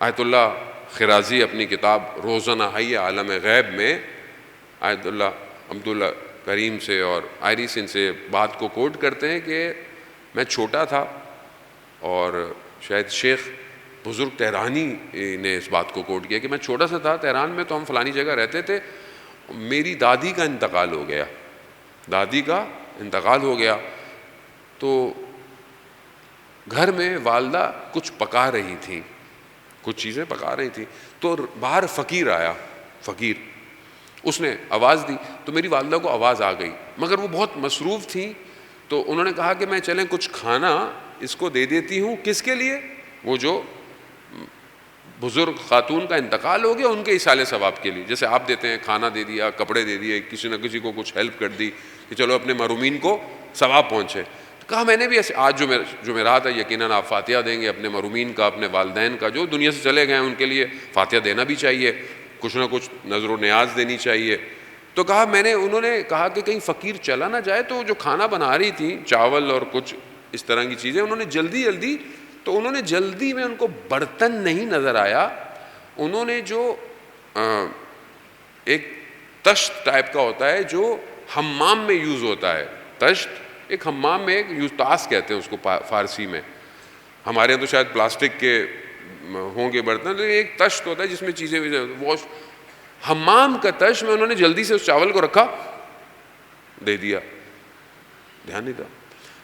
آیت اللہ خرازی اپنی کتاب روزنہ حی عالم غیب میں آیت اللہ عبداللہ کریم سے اور آئریسن سے بات کو کوٹ کرتے ہیں کہ میں چھوٹا تھا، اور شاید شیخ بزرگ تہرانی نے اس بات کو کوٹ کیا کہ میں چھوٹا سا تھا تہران میں، تو ہم فلانی جگہ رہتے تھے، میری دادی کا انتقال ہو گیا، دادی کا انتقال ہو گیا، تو گھر میں والدہ کچھ پکا رہی تھیں، کچھ چیزیں پکا رہی تھیں، تو باہر فقیر آیا، فقیر، اس نے آواز دی، تو میری والدہ کو آواز آ گئی، مگر وہ بہت مصروف تھیں، تو انہوں نے کہا کہ میں چلیں کچھ کھانا اس کو دے دیتی ہوں، کس کے لیے؟ وہ جو بزرگ خاتون کا انتقال ہو گیا ان کے ایصال ثواب کے لیے، جیسے آپ دیتے ہیں، کھانا دے دیا، کپڑے دے دیے، کسی نہ کسی کو کچھ ہیلپ کر دی کہ چلو اپنے محرومین کو ثواب پہنچے۔ تو کہا میں نے بھی ایسے، آج جو میرا ہے یقیناً آپ فاتحہ دیں گے اپنے محرومین کا، اپنے والدین کا جو دنیا سے چلے گئے ہیں ان کے لیے فاتحہ دینا بھی چاہیے، کچھ نہ کچھ نظر و نیاز دینی چاہیے۔ تو کہا انہوں نے کہا کہ کہیں فقیر چلا نہ جائے، تو جو کھانا بنا رہی تھی چاول اور کچھ اس طرح کی چیزیں، انہوں نے جلدی میں ان کو برتن نہیں نظر آیا، انہوں نے جو ایک تشت ٹائپ کا ہوتا ہے جو حمام میں یوز ہوتا ہے، تشت ایک حمام میں ایک یوتاس کہتے ہیں اس کو فارسی میں، ہمارے یہاں تو شاید پلاسٹک کے ہوں گے برتن، لیکن ایک تشت ہوتا ہے جس میں چیزیں واش، حمام کا تشت میں انہوں نے جلدی سے اس چاول کو رکھا، دے دیا، دھیان نہیں تھا۔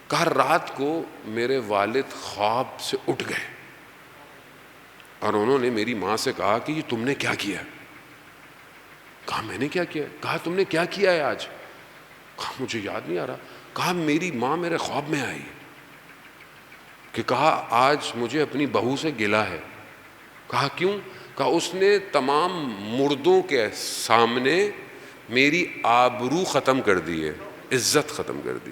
کہا رات کو میرے والد خواب سے اٹھ گئے اور انہوں نے میری ماں سے کہا کہ یہ تم نے کیا کیا؟ کہا میں نے کیا کیا؟ کہا تم نے کیا کیا ہے آج؟ کہا مجھے یاد نہیں آ رہا۔ کہا میری ماں میرے خواب میں آئی کہ کہا آج مجھے اپنی بہو سے گلہ ہے۔ کہا کیوں؟ کہا اس نے تمام مردوں کے سامنے میری آبرو ختم کر دی ہے، عزت ختم کر دی۔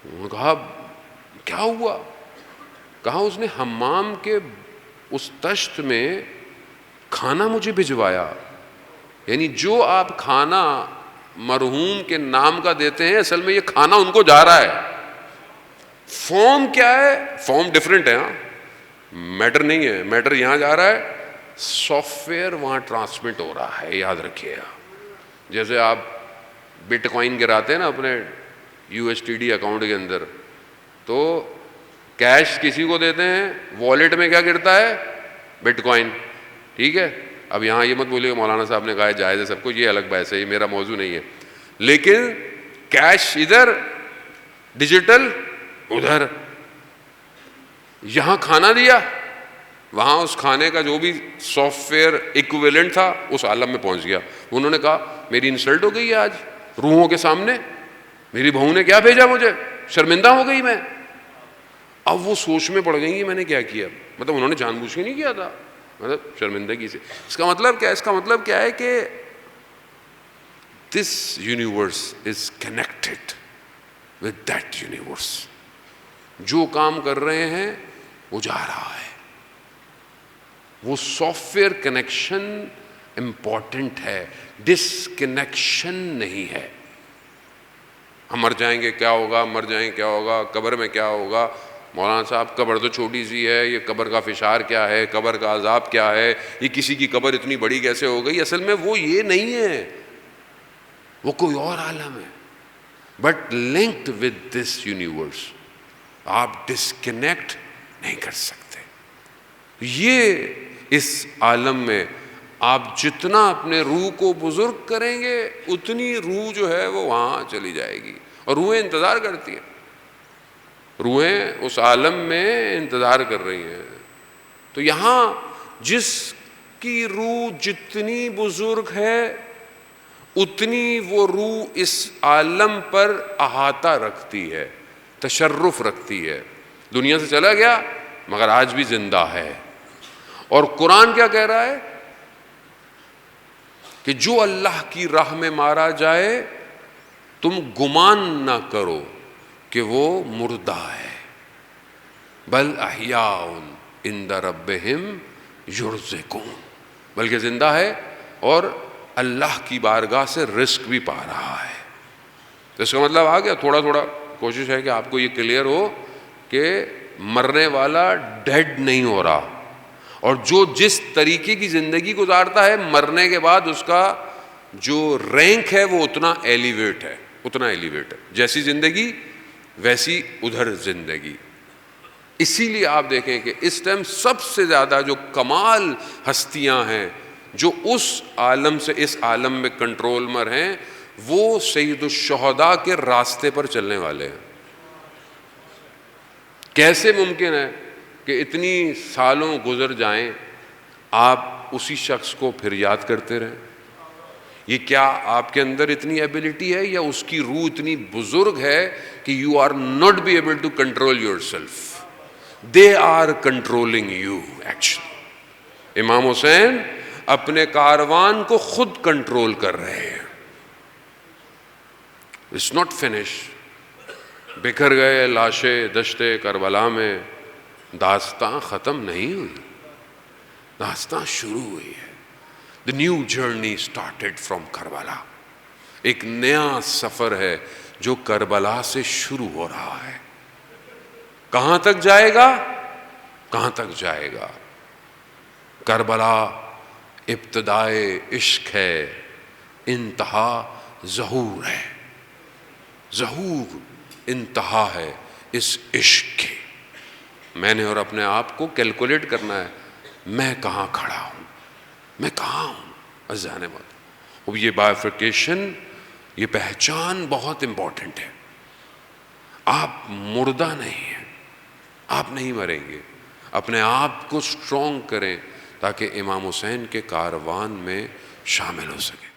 انہوں نے کہا کیا ہوا؟ کہا اس نے حمام کے اس تشت میں کھانا مجھے بھجوایا، یعنی جو آپ کھانا مرحوم کے نام کا دیتے ہیں اصل میں یہ کھانا ان کو جا رہا ہے۔ فارم کیا ہے؟ فارم ڈیفرنٹ ہے، ہاں میٹر نہیں ہے، میٹر یہاں جا رہا ہے، سافٹ ویئر وہاں ٹرانسمٹ ہو رہا ہے، یاد رکھیے گا۔ جیسے آپ بٹ کوائن گراتے ہیں نا اپنے U S T D account کے اندر، تو کیش کسی کو دیتے ہیں، والیٹ میں کیا گرتا ہے؟ بٹ کوائن، ٹھیک ہے؟ اب یہاں یہ مت بولیے مولانا صاحب نے کہا ہے جائز ہے سب کو، یہ الگ بحث ہے، یہ میرا موضوع نہیں ہے، لیکن کیش ادھر، ڈیجیٹل ادھر۔ یہاں کھانا دیا، وہاں اس کھانے کا جو بھی سافٹ ویئر ایکویلنٹ تھا اس عالم میں پہنچ گیا۔ انہوں نے کہا میری انسلٹ ہو گئی ہے آج روحوں کے سامنے، میری بہو نے کیا بھیجا مجھے، شرمندہ ہو گئی میں۔ اب وہ سوچ میں پڑ گئی کہ میں نے کیا کیا، مطلب انہوں نے جان بوجھ کے نہیں کیا تھا، مطلب شرمندگی سے۔ اس کا مطلب کیا؟ اس کا مطلب کیا ہے کہ this universe is connected with that universe, جو کام کر رہے ہیں وہ جا رہا ہے، وہ سافٹ ویئر کنیکشن امپورٹنٹ ہے، ڈس کنیکشن نہیں ہے۔ ہم مر جائیں گے کیا ہوگا، مر جائیں کیا ہوگا، قبر میں کیا ہوگا، مولانا صاحب قبر تو چھوٹی سی ہے، یہ قبر کا فشار کیا ہے، قبر کا عذاب کیا ہے، یہ کسی کی قبر اتنی بڑی کیسے ہو گئی؟ اصل میں وہ یہ نہیں ہے، وہ کوئی اور عالم ہے، but linked with this universe, آپ ڈسکنیکٹ نہیں کر سکتے۔ یہ اس عالم میں آپ جتنا اپنے روح کو بزرگ کریں گے اتنی روح جو ہے وہ وہاں چلی جائے گی، اور روحیں انتظار کرتی ہیں، روحیں اس عالم میں انتظار کر رہی ہیں۔ تو یہاں جس کی روح جتنی بزرگ ہے اتنی وہ روح اس عالم پر احاطہ رکھتی ہے، تشرف رکھتی ہے۔ دنیا سے چلا گیا مگر آج بھی زندہ ہے۔ اور قرآن کیا کہہ رہا ہے کہ جو اللہ کی راہ میں مارا جائے تم گمان نہ کرو کہ وہ مردہ ہے، بل احیاء عند ربہم یرزقون، بلکہ زندہ ہے اور اللہ کی بارگاہ سے رزق بھی پا رہا ہے۔ تو اس کا مطلب آ گیا، تھوڑا تھوڑا کوشش ہے کہ آپ کو یہ کلیئر ہو کہ مرنے والا ڈیڈ نہیں ہو رہا، اور جو جس طریقے کی زندگی گزارتا ہے مرنے کے بعد اس کا جو رینک ہے وہ اتنا ایلیویٹ ہے. جیسی زندگی ویسی ادھر زندگی. اسی لیے آپ دیکھیں کہ اس ٹائم سب سے زیادہ جو کمال ہستیاں ہیں جو اس عالم سے اس عالم میں کنٹرول مر ہیں وہ سید الشہداء کے راستے پر چلنے والے ہیں. کیسے ممکن ہے کہ اتنی سالوں گزر جائیں آپ اسی شخص کو پھر یاد کرتے رہیں؟ یہ کیا آپ کے اندر اتنی ایبلٹی ہے یا اس کی روح اتنی بزرگ ہے کہ you are not be able to control yourself? They are controlling you actually. Imam Hussain اپنے کاروان کو خود کنٹرول کر رہے ہیں. It's not finish. بکھر گئے لاشیں دشت کربلا میں، داستاں ختم نہیں ہوئی، داستاں شروع ہوئی ہے. The new journey started from Karbala. ایک نیا سفر ہے جو کربلا سے شروع ہو رہا ہے. کہاں تک جائے گا؟ کہاں تک جائے گا؟ کربلا ابتدائے عشق ہے، انتہا ظہور ہے. ظہور انتہا ہے اس عشق کی. میں نے اور اپنے آپ کو کیلکولیٹ کرنا ہے، میں کہاں کھڑا ہوں، میں کہاں ہوں عزیزان مت. اب یہ بائیفرکیشن، یہ پہچان بہت امپورٹنٹ ہے. آپ مردہ نہیں ہیں، آپ نہیں مریں گے. اپنے آپ کو اسٹرانگ کریں تاکہ امام حسین کے کاروان میں شامل ہو سکیں.